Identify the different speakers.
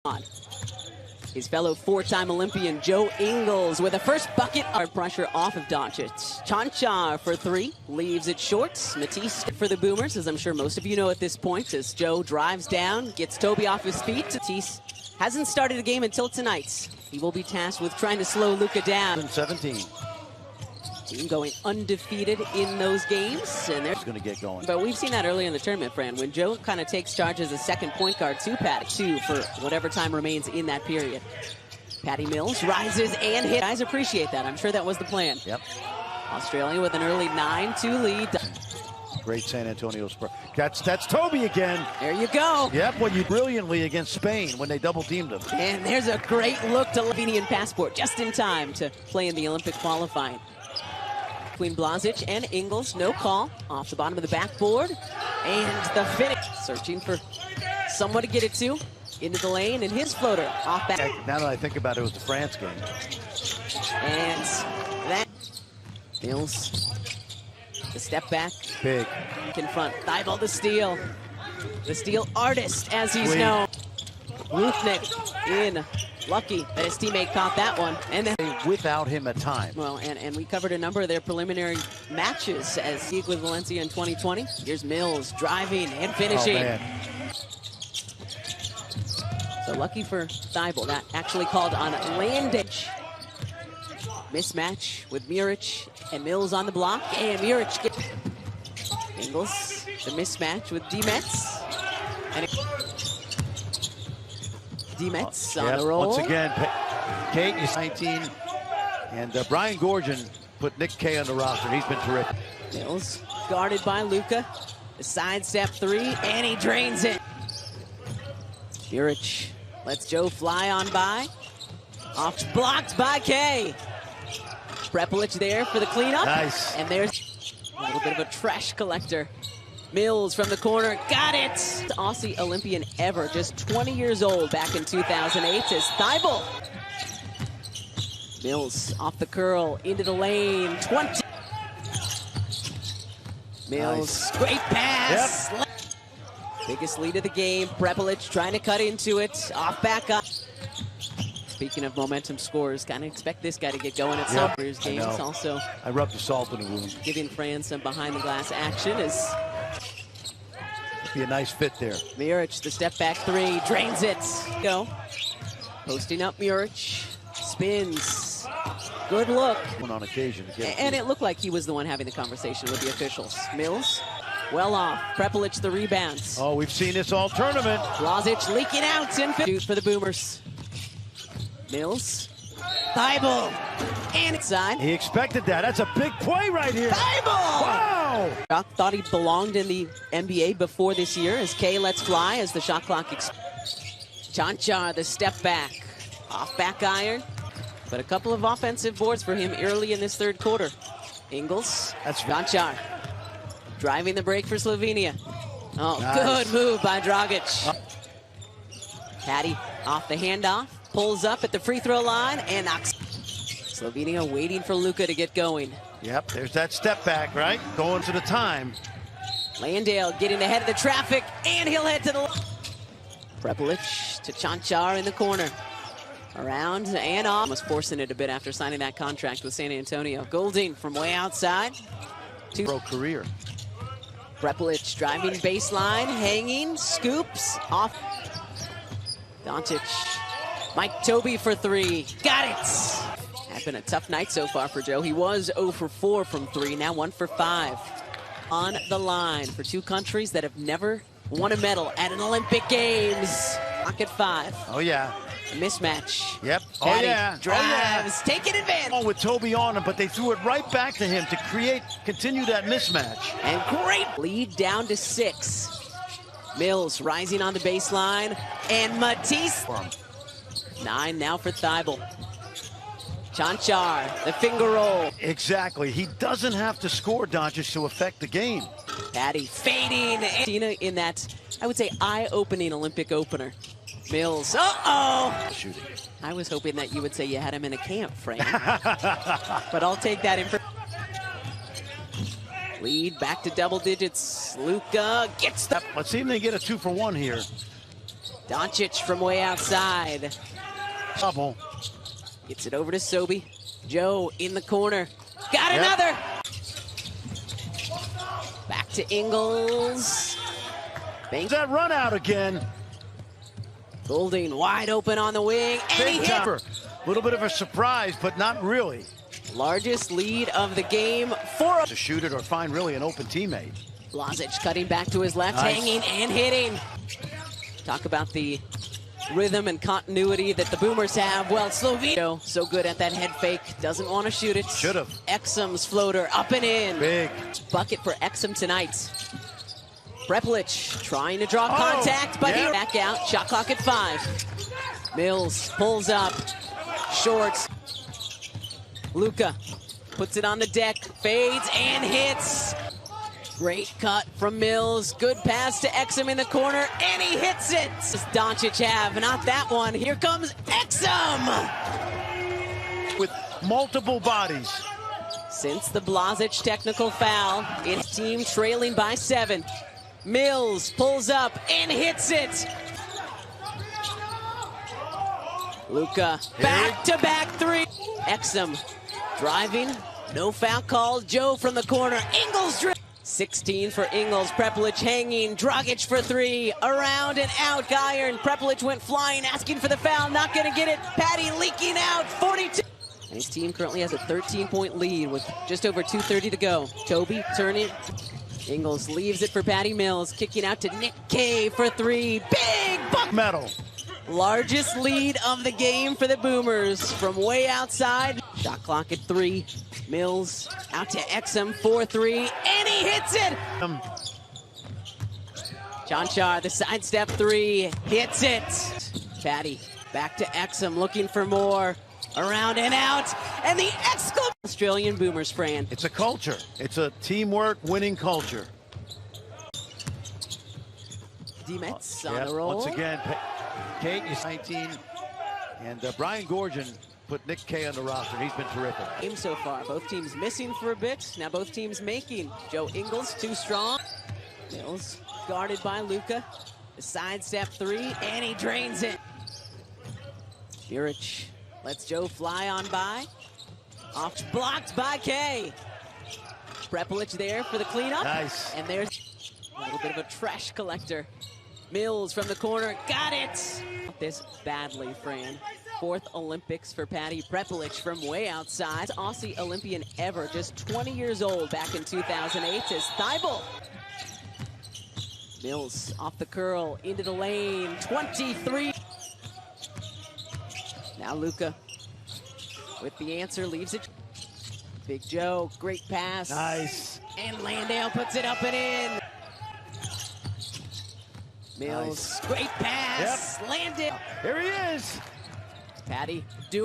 Speaker 1: on. His fellow four-time Olympian Joe Ingles with a first bucket. Hard pressure off of Doncic. Chanchar for three, leaves it short. Matisse for the Boomers, as I'm sure most of you know at this point, as Joe drives down, gets Toby off his feet. Matisse hasn't started a game until tonight. He will be tasked with trying to slow Luka down.
Speaker 2: 17.
Speaker 1: Team going undefeated in those games, and they're
Speaker 2: going to get going.
Speaker 1: But we've seen that earlier in the tournament, Fran, when Joe kind of takes charge as a second point guard to Patty, two for whatever time remains in that period. Patty Mills rises and hits. Guys appreciate that. I'm sure that was the plan.
Speaker 2: Yep.
Speaker 1: Australia with an early 9-2 lead.
Speaker 2: Great San Antonio Spurs. That's Toby again.
Speaker 1: There you go.
Speaker 2: Yep, well, you brilliantly against Spain when they double-teamed him.
Speaker 1: And there's a great look to Slovenian passport just in time to play in the Olympic qualifying. Between Blazic and Ingles, no call. Off the bottom of the backboard. And the finish. Searching for someone to get it to. Into the lane, and his floater off back.
Speaker 2: Now that I think about it, it was the France game.
Speaker 1: And that. Mills. The step back.
Speaker 2: Big.
Speaker 1: In front. Thibault the steal. The steal artist, as he's known. Lutnick in. Lucky that his teammate caught that one. And then
Speaker 2: without him at time.
Speaker 1: Well, and we covered a number of their preliminary matches as he with Valencia in 2020. Here's Mills driving and finishing.
Speaker 2: Oh, man.
Speaker 1: So lucky for Thibault. That actually called on Landage. Mismatch with Muric and Mills on the block. And Muric gets Ingles. The mismatch with Demets. And Demets on the roll.
Speaker 2: Once again, Kate is 19. And Brian Gorgon put Nick Kay on the roster. He's been terrific.
Speaker 1: Mills guarded by Luka. The sidestep three, and he drains it. Muric lets Joe fly on by. Off blocked by Kay. Prepelic there for the cleanup.
Speaker 2: Nice.
Speaker 1: And there's a little bit of a trash collector. Mills from the corner, got it! Aussie Olympian ever, just 20 years old back in 2008 is Thibault. Mills off the curl, into the lane, 20. Mills, nice. Great pass. Yep. Biggest lead of the game, Prepelic trying to cut into it, off back up. Speaking of momentum scores, kind of expect this guy to get going at some of his games. Also,
Speaker 2: I rubbed the salt in the wound.
Speaker 1: Giving Fran some behind the glass action is
Speaker 2: be a nice fit there.
Speaker 1: Muric, the step back three, drains it. Go. Posting up Muric, spins. Good look.
Speaker 2: One on occasion.
Speaker 1: And it looked like he was the one having the conversation with the officials. Mills, well off. Prepelic the rebounds.
Speaker 2: Oh, we've seen this all tournament.
Speaker 1: Blazic leaking out and shoot for the Boomers. Mills, Thibault, and inside.
Speaker 2: He expected that. That's a big play right here.
Speaker 1: Thibault!
Speaker 2: Wow!
Speaker 1: Doc thought he belonged in the NBA before this year as Kay lets fly as the shot clock Chanchar, the step back. Off back iron, but a couple of offensive boards for him early in this third quarter. Ingles, that's Chanchar. Driving the break for Slovenia. Oh, nice. Good move by Dragic. Patty off the handoff. Pulls up at the free throw line and knocks. Slovenia waiting for Luka to get going.
Speaker 2: Yep, there's that step back, right? Going to the time.
Speaker 1: Landale getting ahead of the traffic, and he'll head to the Prepelic to Chanchar in the corner. Around and off. Almost forcing it a bit after signing that contract with San Antonio. Goulding from way outside.
Speaker 2: Pro career.
Speaker 1: Prepelic driving baseline, hanging, scoops, off. Doncic. Mike Toby for three. Got it! Had been a tough night so far for Joe. He was 0 for 4 from three, now 1 for 5. On the line for two countries that have never won a medal at an Olympic Games. Lock at 5.
Speaker 2: Oh, yeah.
Speaker 1: Mismatch.
Speaker 2: Yep.
Speaker 1: Caddy
Speaker 2: oh, yeah.
Speaker 1: drives, taking advantage.
Speaker 2: Oh, with Toby on him, but they threw it right back to him to continue that mismatch.
Speaker 1: And great lead down to 6. Mills rising on the baseline, and Matisse. 9 now for Thibault. Chanchar, the finger roll.
Speaker 2: Exactly. He doesn't have to score, Doncic, to affect the game.
Speaker 1: Patty fading. In that, I would say, eye-opening Olympic opener. Mills. Uh-oh!
Speaker 2: Shooting.
Speaker 1: I was hoping that you would say you had him in a camp, Frank. But I'll take that in. Lead back to double digits. Luka gets the...
Speaker 2: Let's see if they get a 2-for-1 here.
Speaker 1: Doncic from way outside.
Speaker 2: Double.
Speaker 1: Gets it over to Sobi. Joe in the corner. Got another! Back to Ingles.
Speaker 2: Banks that run out again.
Speaker 1: Golding wide open on the wing. And
Speaker 2: Big
Speaker 1: he hit.
Speaker 2: time. A little bit of a surprise, but not really.
Speaker 1: Largest lead of the game for
Speaker 2: To shoot it or find really an open teammate.
Speaker 1: Blasic cutting back to his left,
Speaker 2: Nice.
Speaker 1: hanging and hitting. Talk about the rhythm and continuity that the Boomers have. Well, Slovenia so good at that head fake, doesn't want to shoot it.
Speaker 2: Should have.
Speaker 1: Exum's floater up and in.
Speaker 2: Big.
Speaker 1: Bucket for Exum tonight. Preplich trying to draw contact, but he back out. Shot clock at 5. Mills pulls up, shorts. Luka puts it on the deck, fades and hits. Great cut from Mills. Good pass to Exum in the corner, and he hits it. Does Doncic have? Not that one. Here comes Exum.
Speaker 2: With multiple bodies.
Speaker 1: Since the Blasic technical foul, its team trailing by 7. Mills pulls up and hits it. Luka, back-to-back 3. Exum driving, no foul called. Joe from the corner. Ingles 16 for Ingles. Preplich hanging. Dragic for 3. Around and out. Guyern. Preplich went flying, asking for the foul. Not going to get it. Patty leaking out. 42. And his team currently has a 13-point lead with just over 2:30 to go. Toby turning. Ingles leaves it for Patty Mills. Kicking out to Nick K for 3. Big buck.
Speaker 2: Medal.
Speaker 1: Largest lead of the game for the Boomers from way outside. Shot clock at 3. Mills out to Exum, 4-3, and he hits it! Janchar, the sidestep 3, hits it! Patty back to Exum, looking for more. Around and out, and the exclamation! Australian Boomers, Fran.
Speaker 2: It's a culture. It's a teamwork, winning culture.
Speaker 1: D-Mets on the roll.
Speaker 2: Once again, Kate is 19, and Brian Gorgon put Nick K on the roster. He's been terrific.
Speaker 1: Game so far. Both teams missing for a bit. Now both teams making. Joe Ingles, too strong. Mills guarded by Luka. The sidestep 3, and he drains it. Juric lets Joe fly on by. Off blocked by K. Preplich there for the cleanup.
Speaker 2: Nice.
Speaker 1: And there's a little bit of a trash collector. Mills from the corner, got it! This badly, Fran. 4th Olympics for Patty Preplich from way outside. Aussie Olympian ever, just 20 years old back in 2008 is Thibault. Mills off the curl, into the lane, 23. Now Luka with the answer, leaves it. Big Joe, great pass.
Speaker 2: Nice.
Speaker 1: And Landale puts it up and in. Mills,
Speaker 2: Nice.
Speaker 1: great pass.
Speaker 2: Yep.
Speaker 1: Landale.
Speaker 2: Here he is.
Speaker 1: Patty doing